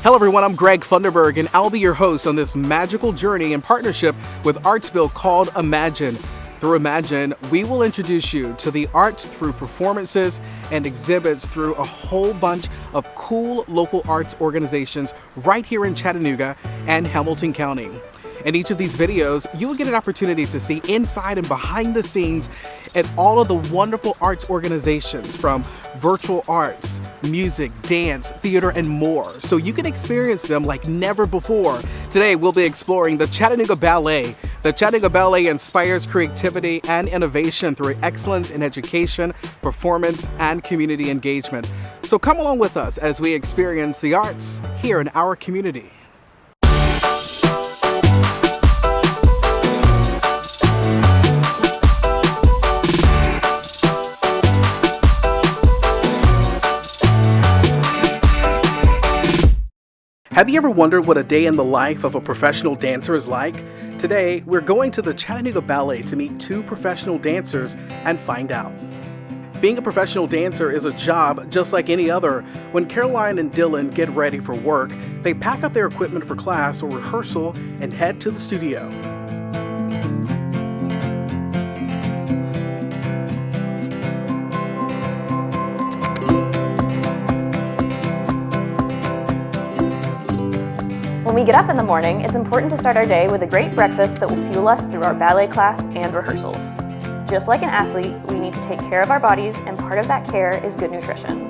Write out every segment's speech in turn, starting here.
Hello everyone, I'm Greg Funderburg and I'll be your host on this magical journey in partnership with ArtsBuild called Imagine. Through Imagine, we will introduce you to the arts through performances and exhibits through a whole bunch of cool local arts organizations right here in Chattanooga and Hamilton County. In each of these videos, you will get an opportunity to see inside and behind the scenes at all of the wonderful arts organizations, from virtual arts, music, dance, theater, and more, so you can experience them like never before. Today, we'll be exploring the Chattanooga Ballet. The Chattanooga Ballet inspires creativity and innovation through excellence in education, performance, and community engagement. So come along with us as we experience the arts here in our community. Have you ever wondered what a day in the life of a professional dancer is like? Today, we're going to the Chattanooga Ballet to meet two professional dancers and find out. Being a professional dancer is a job just like any other. When Caroline and Dylan get ready for work, they pack up their equipment for class or rehearsal and head to the studio. When we get up in the morning, it's important to start our day with a great breakfast that will fuel us through our ballet class and rehearsals. Just like an athlete, we need to take care of our bodies, and part of that care is good nutrition.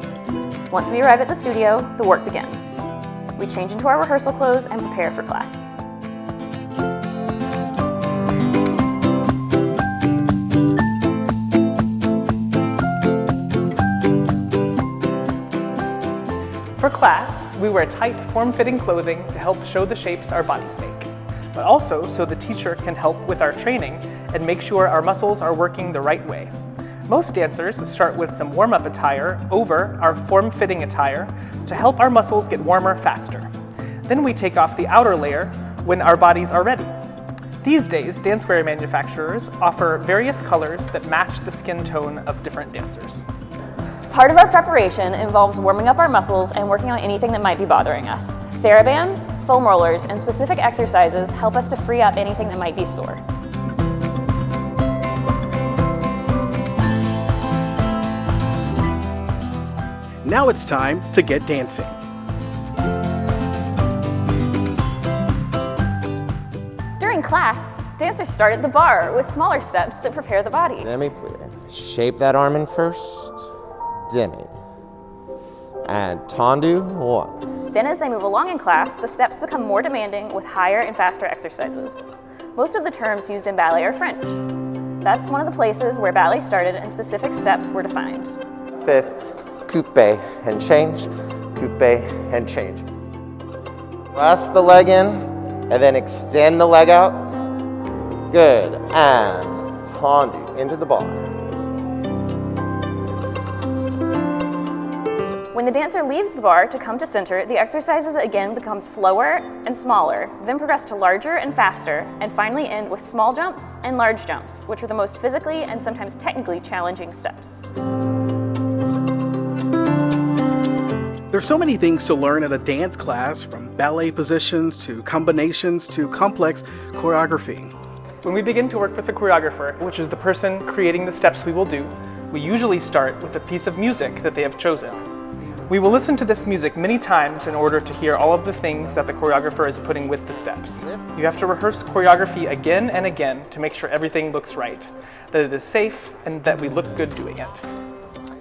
Once we arrive at the studio, the work begins. We change into our rehearsal clothes and prepare for class. For class, we wear tight, form-fitting clothing to help show the shapes our bodies make, but also so the teacher can help with our training and make sure our muscles are working the right way. Most dancers start with some warm-up attire over our form-fitting attire to help our muscles get warmer faster. Then we take off the outer layer when our bodies are ready. These days, dancewear manufacturers offer various colors that match the skin tone of different dancers. Part of our preparation involves warming up our muscles and working on anything that might be bothering us. TheraBands, foam rollers, and specific exercises help us to free up anything that might be sore. Now it's time to get dancing. During class, dancers start at the bar with smaller steps that prepare the body. Demi-plie. Shape that arm in first. Demi. And tendu, one. Then as they move along in class, the steps become more demanding with higher and faster exercises. Most of the terms used in ballet are French. That's one of the places where ballet started and specific steps were defined. Fifth, coupe and change, coupe and change. Press the leg in and then extend the leg out. Good, and tendu into the bar. When the dancer leaves the bar to come to center, the exercises again become slower and smaller, then progress to larger and faster, and finally end with small jumps and large jumps, which are the most physically and sometimes technically challenging steps. There's so many things to learn at a dance class, from ballet positions to combinations to complex choreography. When we begin to work with the choreographer, which is the person creating the steps we will do, we usually start with a piece of music that they have chosen. We will listen to this music many times in order to hear all of the things that the choreographer is putting with the steps. You have to rehearse choreography again and again to make sure everything looks right, that it is safe, and that we look good doing it.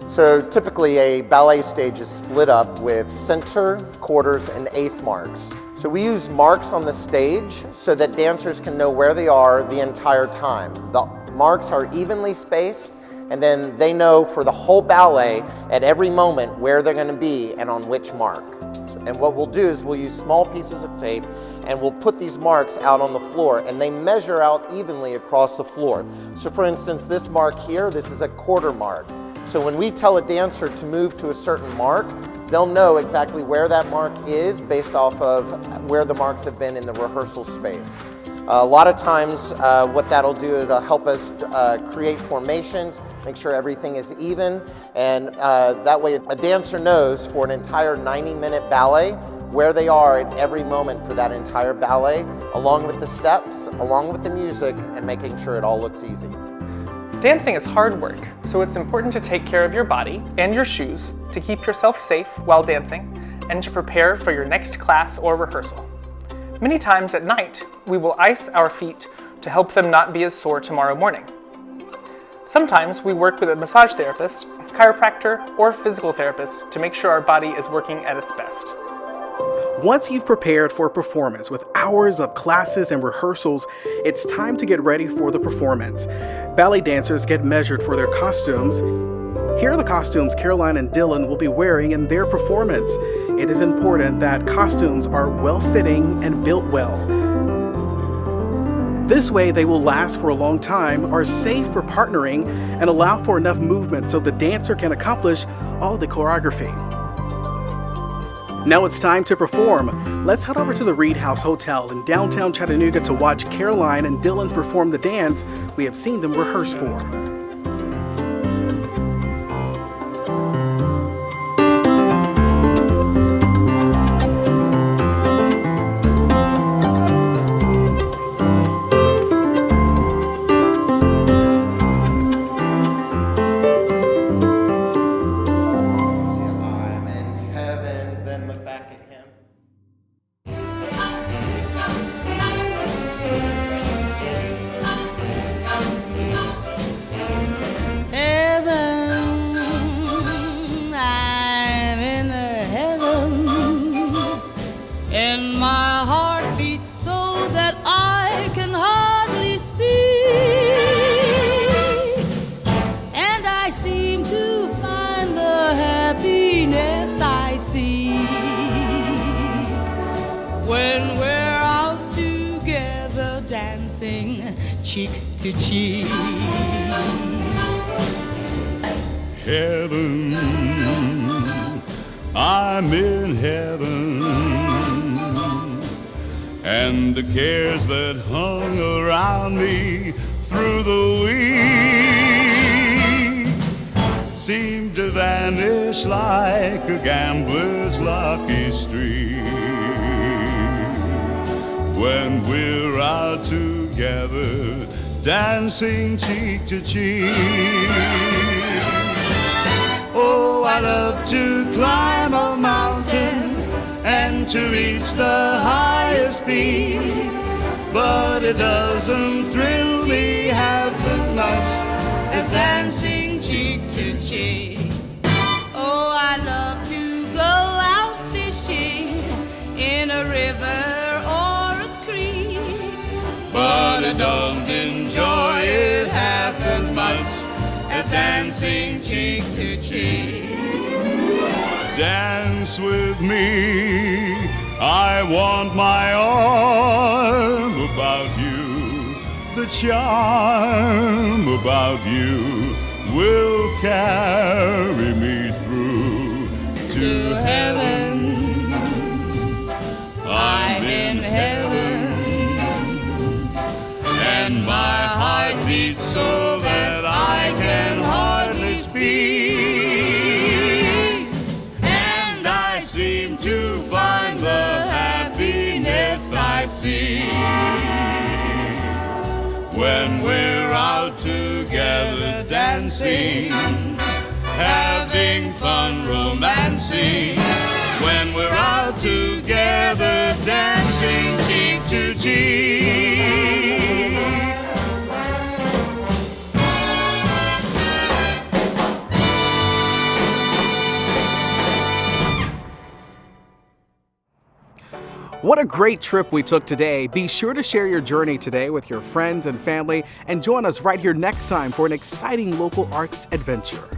So typically a ballet stage is split up with center, quarters, and eighth marks. So we use marks on the stage so that dancers can know where they are the entire time. The marks are evenly spaced, and then they know for the whole ballet at every moment where they're going to be and on which mark. And what we'll do is we'll use small pieces of tape and we'll put these marks out on the floor, and they measure out evenly across the floor. So for instance, this mark here, this is a quarter mark. So when we tell a dancer to move to a certain mark, they'll know exactly where that mark is based off of where the marks have been in the rehearsal space. A lot of times what that'll do, it'll help us create formations, make sure everything is even, and that way a dancer knows for an entire 90-minute ballet where they are at every moment for that entire ballet, along with the steps, along with the music, and making sure it all looks easy. Dancing is hard work, so it's important to take care of your body and your shoes to keep yourself safe while dancing and to prepare for your next class or rehearsal. Many times at night, we will ice our feet to help them not be as sore tomorrow morning. Sometimes we work with a massage therapist, chiropractor, or physical therapist to make sure our body is working at its best. Once you've prepared for a performance with hours of classes and rehearsals, it's time to get ready for the performance. Ballet dancers get measured for their costumes. Here are the costumes Caroline and Dylan will be wearing in their performance. It is important that costumes are well-fitting and built well. This way they will last for a long time, are safe for partnering, and allow for enough movement so the dancer can accomplish all of the choreography. Now it's time to perform. Let's head over to the Reed House Hotel in downtown Chattanooga to watch Caroline and Dylan perform the dance we have seen them rehearse for. When we're out together dancing cheek to cheek. Heaven, I'm in heaven, and the cares that hung around me through the week seem to vanish like a gambler's lucky streak. When we're out together, dancing cheek to cheek. Oh, I love to climb a mountain and to reach the highest peak, but it doesn't thrill me half as much as dancing cheek to cheek. Oh, I love to go out fishing in a river, but I don't enjoy it half as much as dancing cheek to cheek. Dance with me, I want my arm about you. The charm about you will carry me through to heaven. I'm in heaven, and my heart beats so that I can hardly speak, and I seem to find the happiness I see when we're out together dancing, having fun romancing, when we're out together dancing cheek to cheek. What a great trip we took today. Be sure to share your journey today with your friends and family and join us right here next time for an exciting local arts adventure.